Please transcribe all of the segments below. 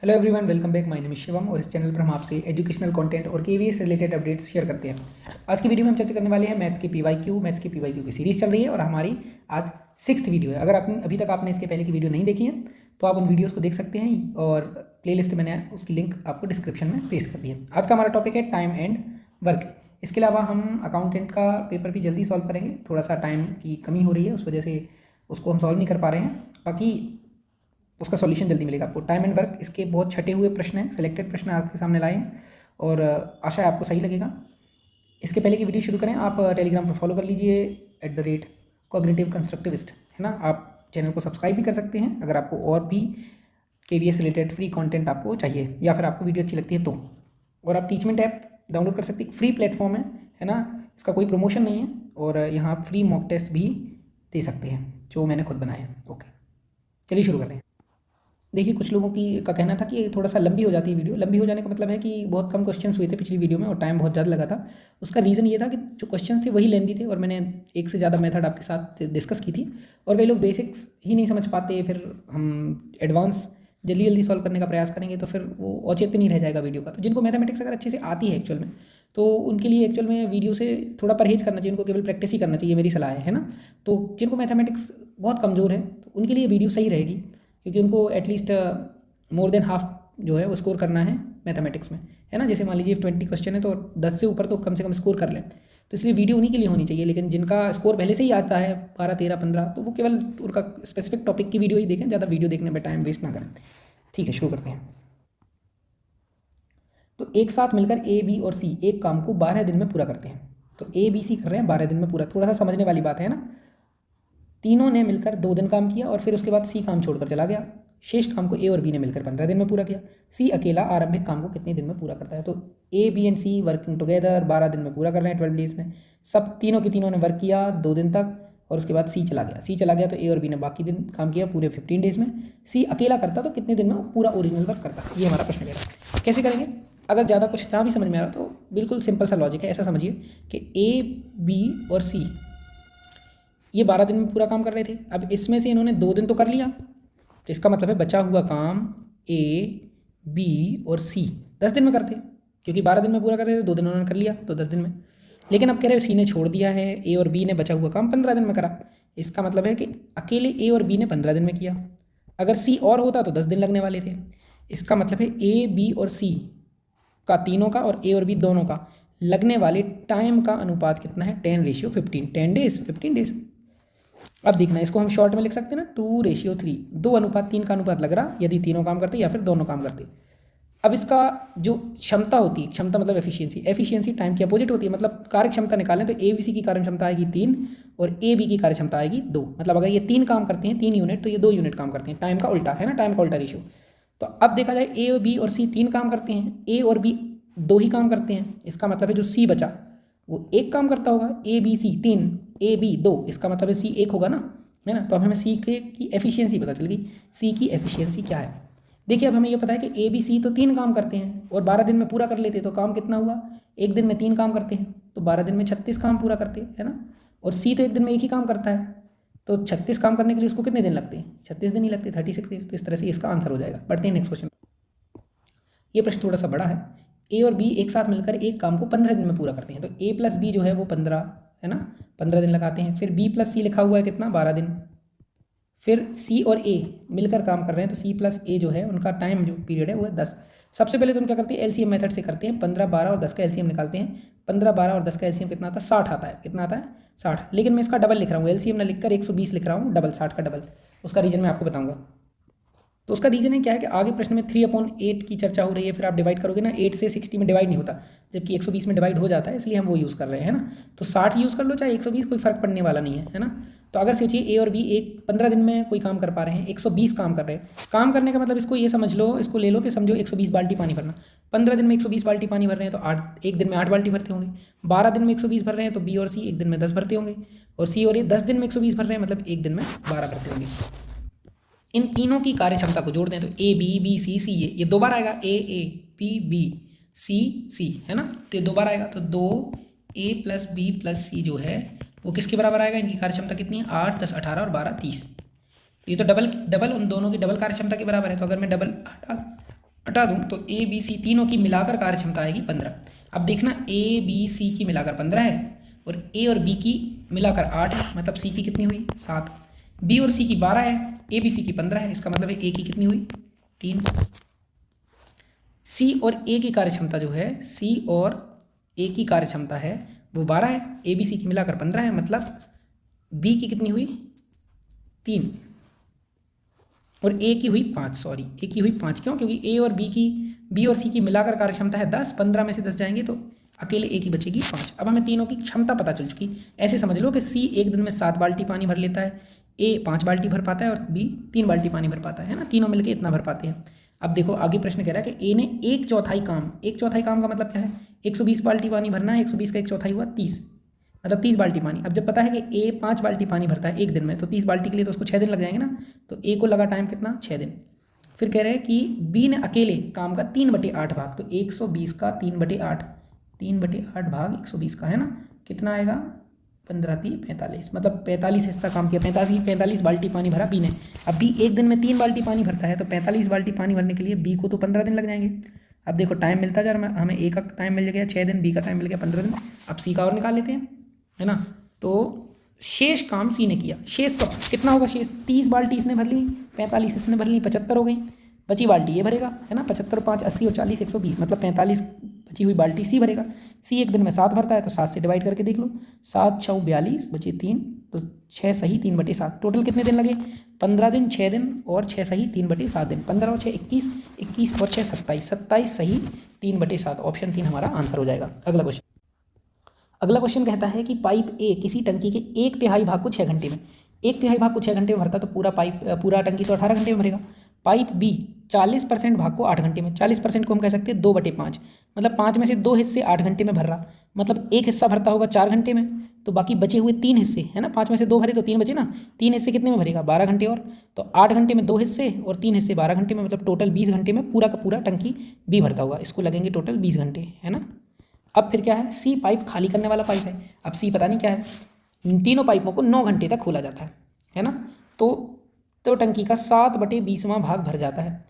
Hello everyone, welcome back. My name is Shivam और इस channel पर हम आपसे एजुकेशनल कंटेंट और केवीएस रिलेटेड अपडेट्स शेयर करते हैं। आज की वीडियो में हम चर्चा करने वाले हैं मैथ्स की पीवाईक्यू की सीरीज चल रही है और हमारी आज 6th वीडियो है। अगर आपने अभी तक आपने इसके पहले की वीडियो नहीं देखी है तो आप उन वीडियोज़ को देख सकते हैं और प्लेलिस्ट मैंने उसकी लिंक आपको डिस्क्रिप्शन में पेस्ट कर दी है। आज का हमारा टॉपिक है टाइम एंड वर्क। इसके अलावा हम अकाउंटेंट का पेपर भी जल्दी सॉल्व करेंगे। थोड़ा सा टाइम की कमी हो रही है, उस वजह से उसको हम सॉल्व नहीं कर पा रहे हैं, बाकी उसका सॉल्यूशन जल्दी मिलेगा आपको। टाइम एंड वर्क इसके बहुत छटे हुए प्रश्न हैं, सेलेक्टेड प्रश्न आपके सामने लाए हैं और आशा है आपको सही लगेगा। इसके पहले की वीडियो शुरू करें, आप टेलीग्राम पर फॉलो कर लीजिए @कॉग्निटिव कंस्ट्रक्टिविस्ट, है ना। आप चैनल को सब्सक्राइब भी कर सकते हैं अगर आपको और भी केवीएस रिलेटेड फ्री कंटेंट आपको चाहिए या फिर आपको वीडियो अच्छी लगती है तो। और आप टीचमेंट ऐप डाउनलोड कर सकते हैं, फ्री प्लेटफॉर्म है ना। इसका कोई प्रमोशन नहीं है और यहाँ आप फ्री मॉक टेस्ट भी दे सकते हैं जो मैंने खुद बनाए हैं। ओके, चलिए शुरू करते हैं। देखिए, कुछ लोगों का कहना था कि थोड़ा सा लंबी हो जाती है वीडियो। लंबी हो जाने का मतलब है कि बहुत कम क्वेश्चंस हुए थे पिछली वीडियो में और टाइम बहुत ज़्यादा लगा था। उसका रीज़न ये था कि जो क्वेश्चंस थे वही लेंदी थे और मैंने एक से ज़्यादा मेथड आपके साथ डिस्कस की थी और कई लोग बेसिक्स ही नहीं समझ पाते, फिर हम एडवांस जल्दी जल्दी सॉल्व करने का प्रयास करेंगे तो फिर वो औचित्य नहीं रह जाएगा वीडियो का। तो जिनको मैथमेटिक्स अगर अच्छे से आती है एक्चुअल में, तो उनके लिए एक्चुअल में वीडियो से थोड़ा परहेज करना चाहिए, उनको केवल प्रैक्टिस ही करना चाहिए, मेरी सलाह है ना। तो जिनको मैथमेटिक्स बहुत कमज़ोर है तो उनके लिए वीडियो सही रहेगी, क्योंकि उनको एटलीस्ट मोर देन हाफ जो है वो स्कोर करना है मैथमेटिक्स में, है ना। जैसे मान लीजिए 20 क्वेश्चन है तो 10 से ऊपर तो कम से कम स्कोर कर लें, तो इसलिए वीडियो उन्हीं के लिए होनी चाहिए। लेकिन जिनका स्कोर पहले से ही आता है 12, 13, 15, तो वो केवल उनका स्पेसिफिक टॉपिक की वीडियो ही देखें, ज़्यादा वीडियो देखने में टाइम वेस्ट ना करें। ठीक है, शुरू करते हैं। तो एक साथ मिलकर ए, बी और सी एक काम को 12 दिन में पूरा करते हैं। तो ए, बी, सी कर रहे हैं 12 दिन में पूरा। थोड़ा सा समझने वाली बात है ना। तीनों ने मिलकर 2 दिन काम किया और फिर उसके बाद सी काम छोड़कर चला गया। शेष काम को ए और बी ने मिलकर 15 दिन में पूरा किया। सी अकेला आरंभिक काम को कितने दिन में पूरा करता है? तो A, B and C working together 12 दिन में पूरा कर रहे हैं, 12 डेज में। सब तीनों के तीनों ने वर्क किया 2 दिन तक और उसके बाद सी चला गया तो ए और बी ने बाकी दिन काम किया पूरे 15 डेज में। सी अकेला करता तो कितने दिन में वो पूरा ओरिजिनल वर्क करता? ये हमारा प्रश्न कह रहा है। कैसे करेंगे? अगर ज़्यादा कुछ ना भी समझ में आ रहा तो बिल्कुल सिंपल सा लॉजिक है। ऐसा समझिए कि ए, बी और सी ये 12 दिन में पूरा काम कर रहे थे। अब इसमें से इन्होंने 2 दिन तो कर लिया, तो इसका मतलब है बचा हुआ काम ए, बी और सी 10 दिन में करते, क्योंकि 12 दिन में पूरा कर रहे थे, 2 दिन उन्होंने कर लिया तो 10 दिन में। लेकिन अब कह रहे हैं सी ने छोड़ दिया है, ए और बी ने बचा हुआ काम 15 दिन में करा। इसका मतलब है कि अकेले ए और बी ने 15 दिन में किया। अगर सी और होता तो 10 दिन लगने वाले थे। इसका मतलब है ए, बी और सी का, तीनों का और ए और बी दोनों का लगने वाले टाइम का अनुपात कितना है? 10:15, 10 डेज, 15 डेज। अब देखना, इसको हम शॉर्ट में लिख सकते हैं ना, 2:3, 2:3 का अनुपात लग रहा यदि तीनों काम करते या फिर दोनों काम करते। अब इसका जो क्षमता होती है, क्षमता मतलब एफिशिएंसी टाइम की अपोजिट होती है। मतलब कार्य क्षमता निकालें तो ए, बी, सी की कार्य क्षमता आएगी 3 और ए, बी की कार्य क्षमता आएगी 2। मतलब अगर ये 3 काम करते हैं 3 यूनिट तो ये 2 यूनिट काम करते हैं। टाइम का उल्टा है ना, टाइम का उल्टा रेशियो। तो अब देखा जाए ए और बी और सी 3 काम करते हैं, ए और बी 2 ही काम करते हैं। इसका मतलब है जो सी बचा वो 1 काम करता होगा। ए, बी, सी 3, ए, बी 2, इसका मतलब है सी 1 होगा ना, है ना। तो अब हमें सी की एफिशिएंसी पता चल गई। सी की एफिशिएंसी क्या है? देखिए, अब हमें ये पता है कि ए, बी, सी तो 3 काम करते हैं और 12 दिन में पूरा कर लेते, तो काम कितना हुआ? एक दिन में 3 काम करते हैं तो 12 दिन में 36 काम पूरा करते हैं, है ना। और सी तो एक दिन में 1 ही काम करता है, तो 36 काम करने के लिए उसको कितने दिन लगते हैं? 36 दिन ही लगते, 36 डेज। तो इस तरह से इसका आंसर हो जाएगा। बढ़ते हैं नेक्स्ट क्वेश्चन। ये प्रश्न थोड़ा सा बड़ा है। ए और बी एक साथ मिलकर एक काम को 15 दिन में पूरा करते हैं। तो ए प्लस बी जो है वो 15, है ना, 15 दिन लगाते हैं। फिर बी प्लस सी लिखा हुआ है कितना? 12 दिन। फिर सी और ए मिलकर काम कर रहे हैं, तो सी प्लस ए जो है उनका टाइम जो पीरियड है वो है 10। सबसे पहले तो हम क्या करते हैं? एलसीएम मेथड से करते हैं। 15, 12 और 10 का एलसीएम निकालते हैं। 15, 12 और 10 का एलसीएम कितना आता है? 60 आता है। कितना आता है? 60। लेकिन मैं इसका डबल लिख रहा हूँ, एलसीएम ना लिखकर 120 लिख रहा हूँ, डबल, 60 का डबल। उसका रीजन मैं आपको बताऊँगा। तो उसका रीजन है क्या है कि आगे प्रश्न में 3/8 की चर्चा हो रही है। फिर आप डिवाइड करोगे ना, 8 से 60 में डिवाइड नहीं होता, जबकि 120 में डिवाइड हो जाता है, इसलिए हम वो यूज़ कर रहे हैं, है ना। तो 60 यूज़ कर लो चाहे 120, कोई फर्क पड़ने वाला नहीं है ना। तो अगर सोचिए ए और बी 15 दिन में कोई काम कर पा रहे हैं, 120 काम कर रहे हैं। काम करने का मतलब इसको ये समझ लो, इसको ले लो कि समझो 120 बाल्टी पानी भरना। 15 दिन में 120 बाल्टी पानी भर रहे हैं तो एक दिन में 8 बाल्टी भरते होंगे। 12 दिन में 120 भर रहे हैं तो बी और सी एक दिन में 10 भरते होंगे। और सी और ए 10 दिन में 120 भर रहे हैं, मतलब एक दिन में 12 भरते होंगे। इन तीनों की कार्य क्षमता को जोड़ दें तो ए, बी, बी, सी, सी, ये 2 बार आएगा। ए, बी, बी, सी, सी, है ना। तो ये 2 बार आएगा, तो 2A प्लस बी प्लस सी जो है वो किसके बराबर आएगा? इनकी कार्य क्षमता कितनी है? 8, 10, 18 और 12, 30। ये तो डबल उन दोनों की डबल कार्य क्षमता के बराबर है। तो अगर मैं डबल हटा दूँ तो ए बी सी तीनों की मिलाकर कार्य क्षमता आएगी 15। अब देखना ए बी सी की मिलाकर 15 है और ए और बी की मिलाकर 8 है, मतलब सी की कितनी हुई 7। बी और सी की 12 है, ए बी सी की 15 है, इसका मतलब है ए की कितनी हुई 3। सी और ए की कार्य क्षमता जो है, सी और ए की कार्य क्षमता है वो 12 है, ए बी सी की मिलाकर 15 है, मतलब बी की कितनी हुई 3 और ए की हुई 5। सॉरी, ए की हुई 5 क्यों? क्योंकि ए और बी और सी की मिलाकर कार्य क्षमता है 10, 15 में से 10 जाएंगे तो अकेले ए की बचेगी 5। अब हमें तीनों की क्षमता पता चल चुकी। ऐसे समझ लो कि सी एक दिन में 7 बाल्टी पानी भर लेता है, ए 5 बाल्टी भर पाता है और बी 3 बाल्टी पानी भर पाता है ना, तीनों मिलकर इतना भर पाते हैं। अब देखो आगे प्रश्न कह रहा है कि ए ने एक चौथाई काम का मतलब क्या है, 120 बाल्टी पानी भरना है, 120 का एक चौथाई हुआ 30, मतलब 30 बाल्टी पानी। अब जब पता है कि ए 5 बाल्टी पानी भरता है एक दिन में, तो 30 बाल्टी के लिए तो उसको 6 दिन लग जाएंगे ना, तो ए को लगा टाइम कितना 6 दिन। फिर कह रहे हैं कि बी ने अकेले काम का 3/8 भाग, तो 120 का 3/8, 3/8 भाग 120 का है ना, कितना आएगा 15 3 45, मतलब 45 हिस्सा काम किया, 45 बाल्टी पानी भरा बी ने। अब बी एक दिन में 3 बाल्टी पानी भरता है, तो 45 बाल्टी पानी भरने के लिए बी को तो 15 दिन लग जाएंगे। अब देखो टाइम मिलता जा रहा है, हमें ए का टाइम मिल गया 6 दिन, बी का टाइम मिल गया 15 दिन। अब सी का और निकाल लेते हैं, है ना। तो शेष काम सी ने किया, शेष तो कितना होगा, शेष 30 बाल्टी इसने भर ली, 45 इसने भर ली, 75 हो गई। बची बाल्टी ये भरेगा, है ना, 75 5 80 और 40 120, मतलब 45 बची हुई बाल्टी सी भरेगा। सी एक दिन में 7 भरता है, तो 7 से डिवाइड करके देख लो, 7 6 42 बचे 3, तो 6 सही 3/7। टोटल कितने दिन लगे 15 दिन, 6 दिन और 6 सही 3/7 दिन, 15 और 6 21, 21 और 6 27, 27 सही 3/7। ऑप्शन 3 हमारा आंसर हो जाएगा। अगला क्वेश्चन कहता है कि पाइप ए किसी टंकी के 1/3 भाग को 6 घंटे में, 1/3 भाग को 6 घंटे में भरता, तो पूरा टंकी तो 18 घंटे में भरेगा। पाइप बी 40% भाग को 8 घंटे में, 40% को हम कह सकते हैं 2/5, मतलब 5 में से 2 हिस्से 8 घंटे में भर रहा, मतलब एक हिस्सा भरता होगा 4 घंटे में, तो बाकी बचे हुए 3 हिस्से, है ना, 5 में से 2 भरे तो 3 बचे ना, 3 हिस्से कितने में भरेगा 12 घंटे और, तो 8 घंटे में 2 हिस्से और 3 हिस्से 12 घंटे में, मतलब टोटल 20 घंटे में पूरा का पूरा टंकी बी भरता होगा, इसको लगेंगे टोटल 20 घंटे, है ना। अब फिर क्या है, सी पाइप खाली करने वाला पाइप है। अब सी पता नहीं क्या है, इन तीनों पाइपों को 9 घंटे तक खोला जाता है ना, तो टंकी का 7/20वां भाग भर जाता है।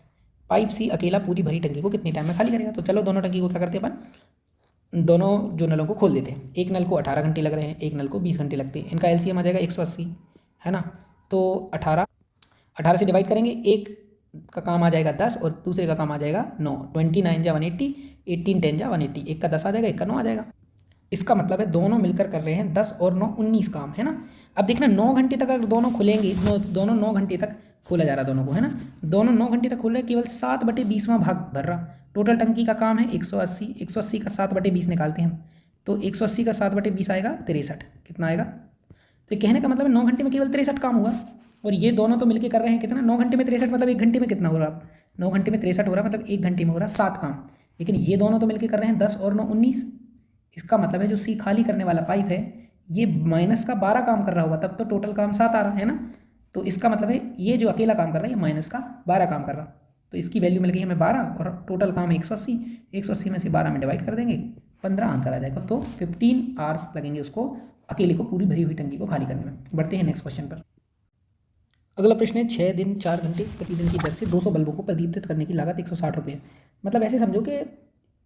पाइप सी अकेला पूरी भरी टंकी को कितने टाइम में खाली करेगा? तो चलो दोनों टंकी को क्या करते हैं अपन, दोनों जो नलों को खोल देते हैं। एक नल को 18 घंटे लग रहे हैं, एक नल को 20 घंटे लगते हैं, इनका एलसीएम आ जाएगा 180, है ना। तो 18 से डिवाइड करेंगे, एक का काम आ जाएगा 10 और दूसरे का काम आ जाएगा 9, 29 जा 180, 18 10 जा 180, एक का 10 आ जाएगा, एक का 9 आ जाएगा। इसका मतलब है दोनों मिलकर कर रहे हैं 10 और 9 19 काम, है ना। अब देखना 9 घंटे तक अगर दोनों खुलेंगे, दोनों 9 घंटे तक खोला जा रहा दोनों को, है ना, दोनों 9 घंटे तक खोल रहे हैं, केवल 7/20वां भाग भर रहा। टोटल टंकी का काम है 180, 180 का 7/20 निकालते हैं हम, तो 180 का 7/20 आएगा 63, कितना आएगा। तो कहने का मतलब 9 घंटे में केवल 63 काम हुआ, और ये दोनों तो मिलकर कर रहे हैं कितना, 9 घंटे में 63, मतलब 1 घंटे में कितना हो रहा, 9 घंटे में 63 हो रहा, मतलब 1 घंटे में हो रहा 7 काम, लेकिन ये दोनों तो मिलकर कर रहे हैं 10 और 9 19। इसका मतलब है जो सी खाली करने वाला पाइप है ये माइनस का 12 काम कर रहा होगा, तब तो टोटल काम 7 आ रहा है ना। तो इसका मतलब है ये जो अकेला काम कर रहा है ये माइनस का 12 काम कर रहा, तो इसकी वैल्यू मिल गई हमें 12 और टोटल काम है 180, 180 में से 12 में डिवाइड कर देंगे, 15 आंसर आ जाएगा। तो 15 आवर्स लगेंगे उसको अकेले को पूरी भरी हुई टंकी को खाली करने में। बढ़ते हैं नेक्स्ट क्वेश्चन पर। अगला प्रश्न है 6 दिन 4 घंटे प्रतिदिन की दर से 200 बल्बों को प्रदीप्त करने की लागत 160 रुपये। मतलब ऐसे समझो कि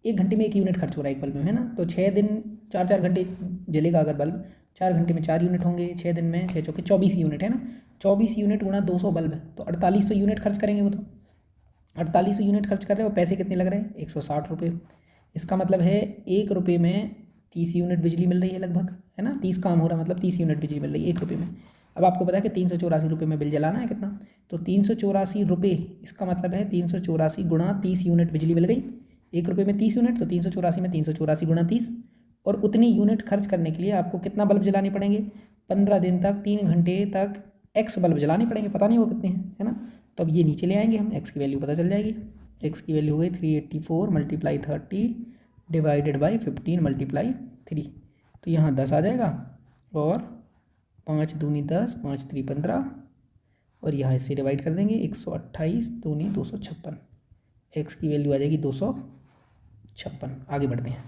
1 घंटे में 1 यूनिट खर्च हो रहा है एक बल्ब में, है ना, तो 6 दिन 4 घंटे जलेगा अगर बल्ब, 4 घंटे में 4 यूनिट होंगे, 6 दिन में 6 चौके 24 यूनिट, है ना, 24 यूनिट गुणा 200 बल्ब, तो 4800 यूनिट खर्च करेंगे वो, तो 4800 यूनिट खर्च कर रहे हो, पैसे कितने लग रहे हैं 160 रुपये। इसका मतलब है 1 रुपये में 30 यूनिट बिजली मिल रही है लगभग, है ना, 30 काम हो रहा है, मतलब 30 यूनिट बिजली मिल रही है 1 रुपये में। अब आपको पता है कि 384 रुपये में बिल जलाना है कितना, तो 384 रुपये, इसका मतलब है 384 गुणा 30 यूनिट बिजली मिल गई, 1 रुपये में 30 यूनिट, तो 384 में 384 गुणा 30, और उतनी यूनिट खर्च करने के लिए आपको कितना बल्ब जलाने पड़ेंगे, 15 दिन तक 3 घंटे तक एक्स बल्ब जलाने पड़ेंगे, पता नहीं वो कितने हैं, है ना। तो अब ये नीचे ले आएंगे हम, एक्स की वैल्यू पता चल जाएगी, एक्स की वैल्यू हो गई 384 × 30 डिवाइडेड बाई 15 × 3, तो यहाँ 10 आ जाएगा, और 5 दूनी 10, 5 3 15, और यहाँ इससे डिवाइड कर देंगे 128 दूनी 256, एक्स की वैल्यू आ जाएगी 256। आगे बढ़ते हैं।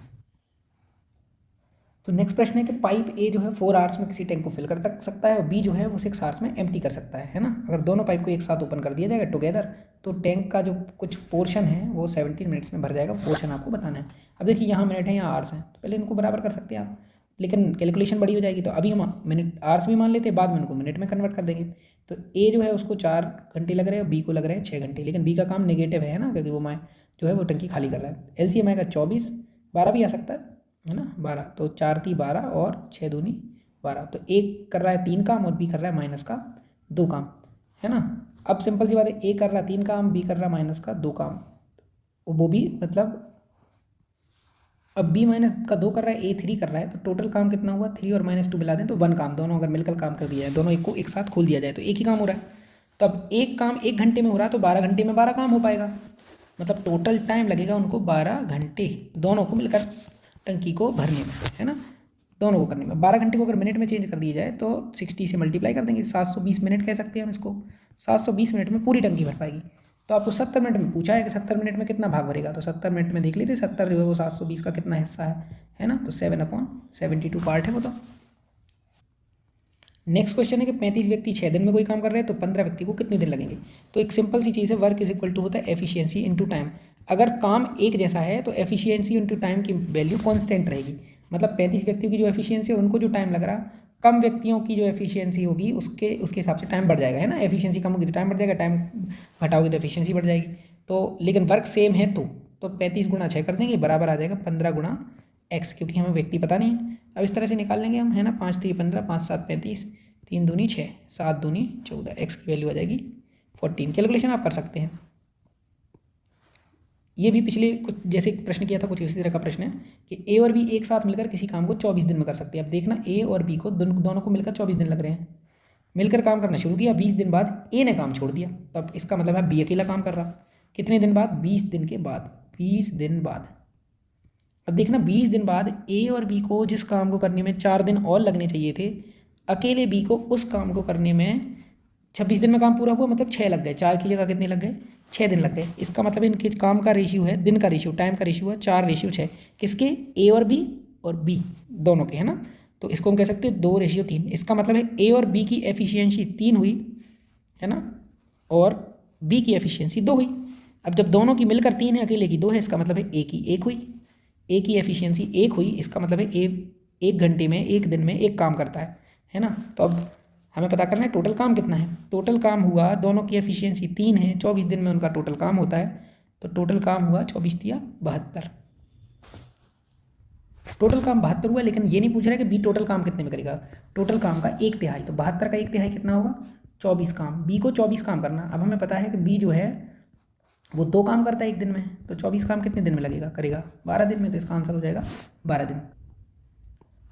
तो नेक्स्ट प्रश्न है कि पाइप ए जो है 4 आवर्स में किसी टैंक को फिल कर सकता है और बी जो है वो 6 आवर्स में एम्प्टी कर सकता है ना। अगर दोनों पाइप को एक साथ ओपन कर दिया जाएगा टुगेदर तो टैंक का जो कुछ पोर्शन है वो 17 मिनट्स में भर जाएगा। पोर्शन आपको बताना है। अब देखिए यहाँ मिनट है, यहाँ आवर्स हैं, तो पहले इनको बराबर कर सकते हैं आप, लेकिन कैलकुलेशन बड़ी हो जाएगी। तो अभी हम मिनट आवर्स भी मान लेते हैं, बाद में इनको मिनट में कन्वर्ट कर देंगे। तो ए जो है उसको 4 घंटे लग रहे हैं और बी को लग रहे हैं 6 घंटे, लेकिन बी का काम नेगेटिव है ना, क्योंकि वो जो है वो टंकी खाली कर रहा है। एलसीएम आएगा 24, 12 भी आ सकता है ना, 12। तो 4 × 3 = 12 और 6 × 2 = 12। तो एक कर रहा है 3 काम और बी कर रहा है माइनस का 2 काम, है ना। अब सिंपल सी बात है, ए कर रहा है 3 काम, बी कर रहा है माइनस का 2 काम, वो भी मतलब अब बी माइनस का 2 कर रहा है, ए 3 कर रहा है, तो टोटल काम कितना हुआ, 3 और -2 मिला दें तो 1 काम। दोनों अगर मिलकर काम कर दिया है, दोनों एक को एक साथ खोल दिया जाए तो एक ही काम हो रहा है। तो अब एक काम 1 घंटे में हो रहा है तो 12 घंटे में 12 काम हो पाएगा, मतलब टोटल टाइम लगेगा उनको 12 घंटे दोनों को मिलकर टंकी को भरने में, है ना, दोनों को करने में। 12 घंटे को अगर मिनट में चेंज कर दिया जाए तो 60 से मल्टीप्लाई कर देंगे, 720 मिनट कह सकते हैं हम इसको। 720 मिनट में पूरी टंकी भर पाएगी। तो आपको 70 मिनट में पूछा है कि 70 मिनट में कितना भाग भरेगा, तो 70 मिनट में देख लीजिए 70 जो है वो 720 का कितना हिस्सा है ना, तो 7/72 पार्ट है वो। तो नेक्स्ट क्वेश्चन है कि 35 व्यक्ति 6 दिन में कोई काम कर रहे हैं तो 15 व्यक्ति को कितने दिन लगेंगे। तो एक सिंपल सी चीज़ है, वर्क = होता है एफिशिएंसी इंटू टाइम। अगर काम एक जैसा है तो एफिशिएंसी इंटू टाइम की वैल्यू कांस्टेंट रहेगी, मतलब 35 व्यक्तियों की जो एफिशिएंसी है उनको जो टाइम लग रहा, कम व्यक्तियों की जो एफिशिएंसी होगी उसके हिसाब से टाइम बढ़ जाएगा, है ना। एफिशिएंसी कम होगी तो टाइम बढ़ जाएगा, टाइम घटाओगे तो एफिशिएंसी बढ़ जाएगी। तो लेकिन वर्क सेम है तो 35 × 6 कर देंगे, बराबर आ जाएगा 15 × x, क्योंकि हमें व्यक्ति पता नहीं है। अब इस तरह से निकाल लेंगे हम, है ना। 5 × 3 = 15, 5 × 7 = 35, 3 × 2 = 6, 7 × 2 = 14, x की वैल्यू आ जाएगी 14। कैलकुलेशन आप कर सकते हैं। ये भी पिछले कुछ जैसे प्रश्न किया था कुछ इसी तरह का प्रश्न है कि ए और बी एक साथ मिलकर किसी काम को 24 दिन में कर सकते हैं। अब देखना, ए और बी को दोनों को मिलकर 24 दिन लग रहे हैं, मिलकर काम करना शुरू किया, 20 दिन बाद ए ने काम छोड़ दिया, तो अब इसका मतलब है बी अकेला काम कर रहा। कितने दिन बाद, 20 दिन के बाद, 20 दिन बाद। अब देखना 20 दिन बाद ए और बी को जिस काम को करने में 4 दिन और लगने चाहिए थे, अकेले बी को उस काम को करने में 26 दिन में काम पूरा हुआ, मतलब 6 लग गए। 4 की जगह कितने लग गए, 6 दिन लग गए। इसका मतलब इनके काम का रेशियो है, दिन का रेशियो, टाइम का रेशियो है 4/6। किसके, ए और बी दोनों के, है ना। तो इसको हम कह सकते हैं 2/3। इसका मतलब है ए और बी की एफिशिएंसी 3 हुई, है ना, और बी की एफिशिएंसी 2 हुई। अब जब दोनों की मिलकर 3 है, अकेले की 2 है, इसका मतलब है ए की 1 हुई, ए की एफिशिएंसी 1 हुई। इसका मतलब है ए 1 घंटे में, 1 दिन में 1 काम करता है ना। तो अब हमें पता करना है टोटल काम कितना है। टोटल काम हुआ, दोनों की एफिशिएंसी 3 है, 24 दिन में उनका टोटल काम होता है, तो टोटल काम हुआ 24 × 72। टोटल काम 72 हुआ, लेकिन ये नहीं पूछ रहा है कि बी टोटल काम कितने में करेगा। टोटल काम का 1/3, तो 72 का 1/3 कितना होगा, 24 काम। बी को 24 काम करना। अब हमें पता है कि बी जो है वो 2 काम करता है 1 दिन में, तो 24 काम कितने दिन में करेगा 12 दिन में, तो इसका आंसर हो जाएगा 12 दिन।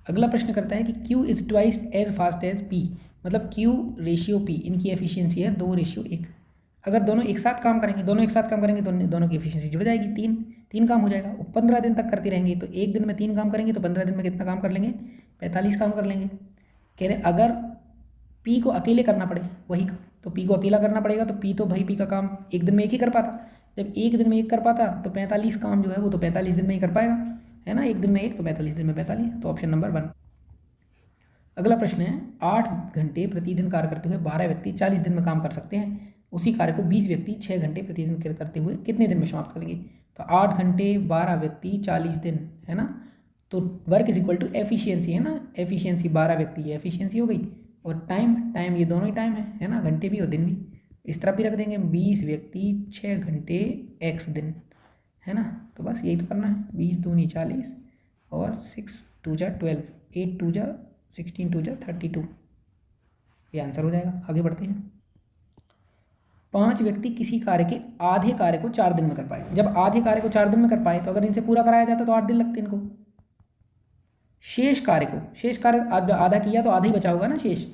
अगला प्रश्न करता है कि Q is twice as fast as P, मतलब Q/P, इनकी एफिशिएंसी है 2/1। अगर दोनों एक साथ काम करेंगे तो दोनों की एफिशिएंसी जुड़ जाएगी, 3 काम हो जाएगा। वो 15 दिन तक करती रहेंगी, तो 1 दिन में 3 काम करेंगे तो 15 दिन में कितना काम कर लेंगे, 45 काम कर लेंगे। कह रहे अगर P को अकेले करना पड़े वही, तो P को अकेला करना पड़ेगा, तो P तो भाई P का काम 1 दिन में 1 ही कर पाता। जब 1 दिन में 1 कर पाता तो 45 काम जो है वो तो 45 दिन में ही कर पाएगा, है ना। 1 दिन में 1 तो 45 दिन में 45, तो ऑप्शन नंबर 1। अगला प्रश्न है, 8 घंटे प्रतिदिन कार्य करते हुए 12 व्यक्ति 40 दिन में काम कर सकते हैं। उसी कार्य को 20 व्यक्ति 6 घंटे प्रतिदिन करते हुए कितने दिन में समाप्त करेंगे। तो 8 घंटे 12 व्यक्ति 40 दिन, है ना। तो वर्क = एफिशिएंसी, है ना। एफिशिएंसी 12 व्यक्ति ये एफिशिएंसी हो गई, और टाइम ये दोनों ही टाइम है ना, घंटे भी और दिन भी। इस तरफ भी रख देंगे 20 व्यक्ति 6 घंटे x दिन, है ना। तो बस यही तो करना है, 20 × 2 = 40 और 6 × 2 = 12, 8 × 2 = 16, 2 = 32, ये आंसर हो जाएगा। आगे बढ़ते हैं। 5 व्यक्ति किसी कार्य के आधे कार्य को 4 दिन में कर पाए। जब आधे कार्य को 4 दिन में कर पाए, तो अगर इनसे पूरा कराया जाता तो 8 दिन लगते इनको। शेष कार्य आधा किया तो आधा ही बचा होगा ना शेष।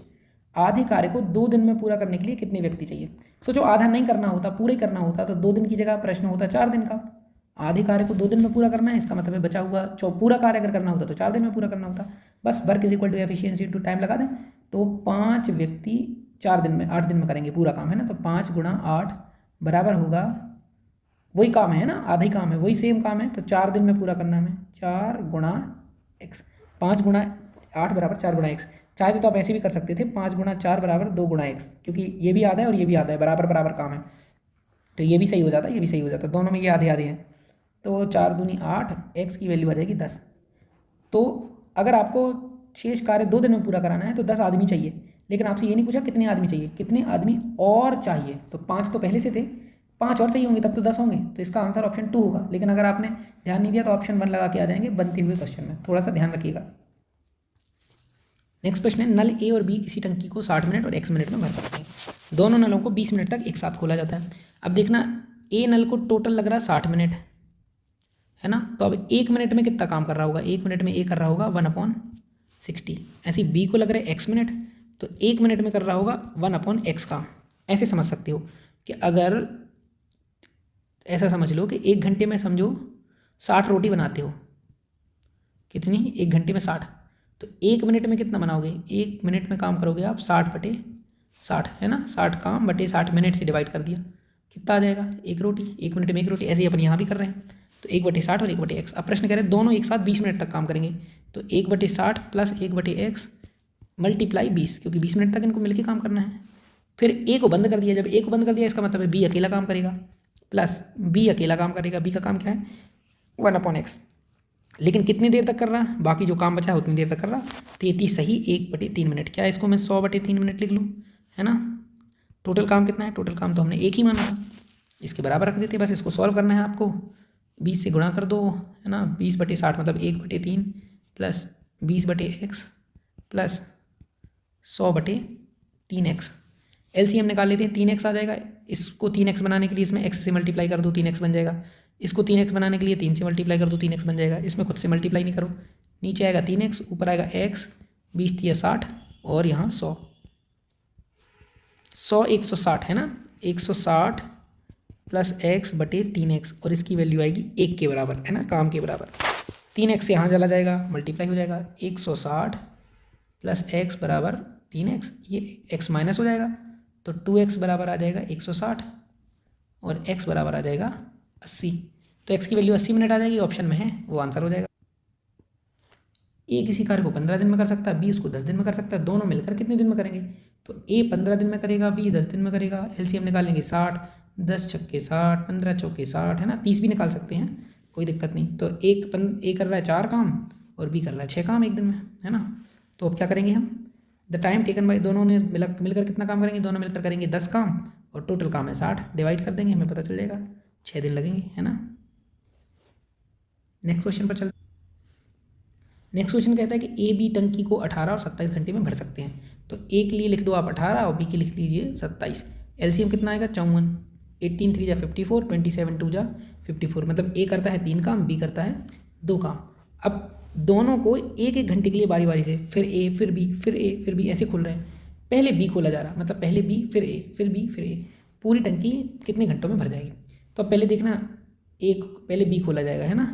आधे कार्य को 2 दिन में पूरा करने के लिए कितने व्यक्ति चाहिए। तो जो आधा नहीं करना होता, पूरा ही करना होता, तो 2 दिन की जगह प्रश्न होता 4 दिन का। आधे कार्य को 2 दिन में पूरा करना है, इसका मतलब है बचा हुआ पूरा कार्य अगर करना होता तो 4 दिन में पूरा करना होता। बस वर्क = एफिशिएंसी इंटू टाइम लगा दें, तो 5 व्यक्ति 4 दिन में 8 दिन में करेंगे पूरा काम, है ना। तो 5 × 8 बराबर होगा, वही काम है ना, आधा ही काम है, वही सेम काम है, तो 4 दिन में पूरा करना है हमें, 4 × x। 5 गुणा 8 बराबर 4 गुणा एक्स। चाहे तो आप ऐसे भी कर सकते थे 5 गुणा 4 बराबर 2 गुणा एक्स, क्योंकि ये भी आधा है और ये भी आधा है, बराबर बराबर काम है, तो ये भी सही हो जाता है, ये भी सही हो जाता है, दोनों में ये आधे आधे हैं। तो 4 दूनी 8, एक्स की वैल्यू आ जाएगी 10। तो अगर आपको शेष कार्य 2 दिन में पूरा कराना है तो 10 आदमी चाहिए, लेकिन आपसे ये नहीं पूछा कितने आदमी चाहिए, कितने आदमी और चाहिए। तो 5 तो पहले से थे, 5 और चाहिए होंगे तब तो 10 होंगे, तो इसका आंसर ऑप्शन 2 होगा। लेकिन अगर आपने ध्यान नहीं दिया तो ऑप्शन 1 लगा के आ जाएंगे बनते हुए क्वेश्चन में, थोड़ा सा ध्यान रखिएगा। नेक्स्ट प्रश्न है, नल ए और बी किसी टंकी को 60 मिनट और x मिनट में भर सकते हैं। दोनों नलों को 20 मिनट तक एक साथ खोला जाता है। अब देखना, ए नल को टोटल लग रहा है 60 मिनट, है ना, तो अब 1 मिनट में कितना काम कर रहा होगा, 1 मिनट में ए कर रहा होगा 1/60। ऐसे बी को लग रहा है x मिनट, तो 1 मिनट में कर रहा होगा 1/x काम। ऐसे समझ सकते हो कि अगर ऐसा समझ लो कि 1 घंटे में समझो 60 रोटी बनाते हो, कितनी, 1 घंटे में 60, तो 1 मिनट में कितना बनाओगे, 1 मिनट में काम करोगे आप 60/60, है ना, 60 काम बटे 60 मिनट से डिवाइड कर दिया, कितना आ जाएगा, 1 रोटी, 1 मिनट में 1 रोटी। ऐसे ही अपन यहाँ भी कर रहे हैं, तो 1/60 और 1/x। अब प्रश्न कह रहे हैं दोनों एक साथ 20 मिनट तक काम करेंगे, तो 1/60 प्लस 1/x मल्टीप्लाई 20, क्योंकि 20 मिनट तक इनको मिलकर काम करना है। फिर ए को बंद कर दिया, जब ए को बंद कर दिया इसका मतलब है बी अकेला काम करेगा, प्लस बी अकेला काम करेगा, बी का काम क्या है 1/x। लेकिन कितनी देर तक कर रहा है, बाकी जो काम बचा है उतनी देर तक कर रहा, 33 सही 1/3 मिनट। क्या इसको मैं 100/3 मिनट लिख लूँ, है ना। टोटल काम कितना है, टोटल काम तो हमने एक ही माना था, इसके बराबर रख देते, बस इसको सॉल्व करना है आपको, 20 से गुणा कर दो, है ना, 20/60 मतलब 1/3 plus 20/x plus 100/3x। LCM निकाल लेते हैं, 3x आ जाएगा, इसको 3x बनाने के लिए इसमें x से मल्टीप्लाई कर दो 3x बन जाएगा, इसको 3x बनाने के लिए 3 से मल्टीप्लाई कर दो 3x बन जाएगा, इसमें खुद से मल्टीप्लाई नहीं करो, नीचे आएगा 3x, ऊपर आएगा x, 20 3 60 और यहाँ 100 160, है ना, 160 प्लस x/3x, और इसकी वैल्यू आएगी 1 के बराबर, है ना, काम के बराबर। 3x यहाँ चला जाएगा, मल्टीप्लाई हो जाएगा, 160 प्लस x बराबर 3x, ये x माइनस हो जाएगा, तो 2x बराबर आ जाएगा 160 और x बराबर आ जाएगा 80। तो x की वैल्यू 80 मिनट आ जाएगी, ऑप्शन में है वो आंसर हो जाएगा। ए किसी कार्य को 15 दिन में कर सकता है, बी उसको 10 दिन में कर सकता है, दोनों मिलकर कितने दिन में करेंगे, तो ए 15 दिन में करेगा, बी 10 दिन में करेगा। एलसीएम निकालेंगे 60, 10 छक्के 60, 15 चौके 60, है ना, 30 भी निकाल सकते हैं, कोई दिक्कत नहीं। तो ए कर रहा है 4 काम और बी कर रहा है 6 काम एक दिन में, है ना। तो अब क्या करेंगे हम, द टाइम टेकन बाय, दोनों ने मिलकर कितना काम करेंगे, दोनों मिलकर करेंगे 10 काम और टोटल काम है 60, डिवाइड कर देंगे, हमें पता चल जाएगा 6 दिन लगेंगे, है ना। नेक्स्ट क्वेश्चन पर चलते। नेक्स्ट क्वेश्चन कहता है कि ए बी टंकी को 18 और 27 घंटे में भर सकते हैं। तो ए के लिए लिख दो आप 18 और बी के लिख लीजिए 27। एलसीएम कितना आएगा 54, 18 3 जा 54, 27 2 जा 54, मतलब ए करता है 3 काम, बी करता है 2 काम। अब दोनों को एक एक घंटे के लिए बारी बारी से, फिर ए फिर बी फिर ए फिर बी ऐसे खोल रहे हैं। पहले बी खोला जा रहा, मतलब पहले बी फिर ए फिर बी फिर ए, पूरी टंकी कितने घंटों में भर जाएगी। तो अब पहले देखना, एक पहले बी खोला जाएगा, है ना,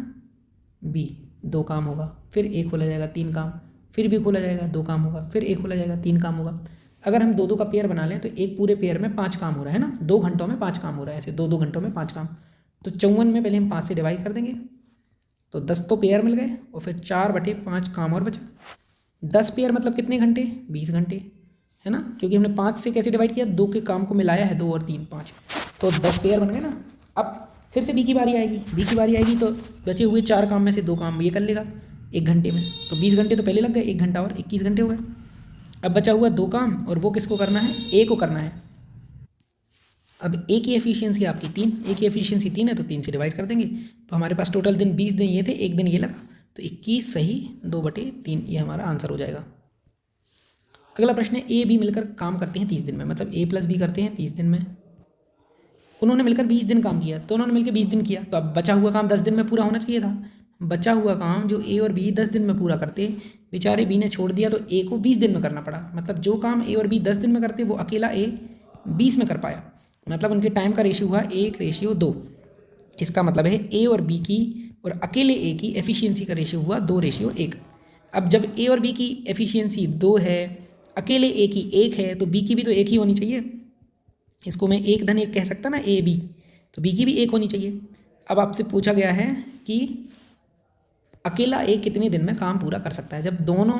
बी 2 काम होगा, फिर ए खोला जाएगा 3 काम, फिर बी खोला जाएगा 2 काम होगा, फिर ए खोला जाएगा 3 काम होगा। अगर हम 2 2 का पेयर बना लें तो एक पूरे पेयर में 5 काम हो रहा है ना, 2 घंटों में 5 काम हो रहा है, ऐसे 2 घंटों में 5 काम। तो 54 में पहले हम 5 से डिवाइड कर देंगे, तो 10 तो पेयर मिल गए और फिर 4/5 काम और बचा। 10 पेयर मतलब कितने घंटे, 20 घंटे, है ना, क्योंकि हमने 5 से कैसे डिवाइड किया, 2 के काम को मिलाया है, 2 और 3 5, तो 10 पेयर बन गए ना। अब फिर से बी की बारी आएगी, बी की बारी आएगी तो बचे हुए 4 काम में से 2 काम ये कर लेगा 1 घंटे में, तो 20 घंटे तो पहले लग गए, 1 घंटा और 21 घंटे हो गए। अब बचा हुआ 2 काम और वो किसको करना है, ए को करना है। अब ए की एफिशिएंसी आपकी 3, ए की एफिशिएंसी 3 है तो 3 से डिवाइड कर देंगे, तो हमारे पास टोटल दिन 20 दिन ये थे, 1 दिन ये लगा, तो 21 सही 2/3, ये हमारा आंसर हो जाएगा। अगला प्रश्न है, ए बी मिलकर काम करते हैं 30 दिन में, मतलब ए प्लस बी करते हैं 30 दिन में। उन्होंने मिलकर 20 दिन काम किया, तो उन्होंने मिलकर 20 दिन किया, तो अब बचा हुआ काम 10 दिन में पूरा होना चाहिए था। बचा हुआ काम जो ए और बी 10 दिन में पूरा करते, बेचारे बी ने छोड़ दिया तो ए को 20 दिन में करना पड़ा। मतलब जो काम ए और बी 10 दिन में करते वो अकेला ए 20 में कर पाया, मतलब उनके टाइम का रेशियो हुआ 1:2। इसका मतलब है ए और बी की और अकेले ए की एफिशिएंसी का रेशियो हुआ 2:1। अब जब ए और बी की एफिशिएंसी 2 है, अकेले ए की 1 है, तो बी की भी तो 1 ही होनी चाहिए। इसको मैं 1:1 कह सकता ना, ए बी, तो बी की भी 1 होनी चाहिए। अब आपसे पूछा गया है कि अकेला ए कितने दिन में काम पूरा कर सकता है। जब दोनों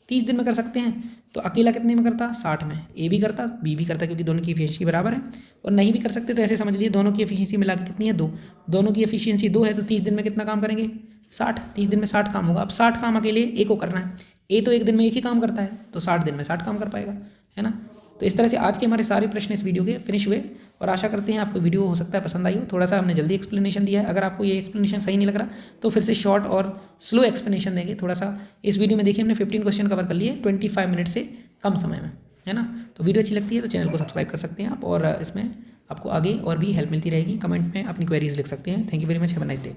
30 दिन में कर सकते हैं तो अकेला कितने में करता, 60 में। ए भी करता, बी भी करता, क्योंकि दोनों की एफिशिएंसी बराबर है। और नहीं भी कर सकते तो ऐसे समझ लीजिए दोनों की एफिशिएंसी मिला के कितनी है, 2। दोनों की एफिशिएंसी 2 है तो 30 दिन में कितना काम करेंगे, 60। 30 दिन में 60 काम होगा। अब 60 काम अकेले ए को करना है, ए तो एक दिन में एक ही काम करता है, तो 60 दिन में 60 काम कर पाएगा, है ना। तो इस तरह से आज के हमारे सारे प्रश्न इस वीडियो के फिनिश हुए, और आशा करते हैं आपको वीडियो हो सकता है पसंद आई हो। थोड़ा सा हमने जल्दी एक्सप्लेनेशन दिया है, अगर आपको ये एक्सप्लेनेशन सही नहीं लग रहा तो फिर से शॉर्ट और स्लो एक्सप्लेनेशन देंगे। थोड़ा सा इस वीडियो में देखिए हमने 15 क्वेश्चन कवर कर लिए 25 मिनट से कम समय में, है ना। तो वीडियो अच्छी लगती है तो चैनल को सब्सक्राइब कर सकते हैं आप, और इसमें आपको आगे और भी हेल्प मिलती रहेगी। कमेंट में अपनी क्वेरीज लिख सकते हैं। Thank you very much, have a nice day.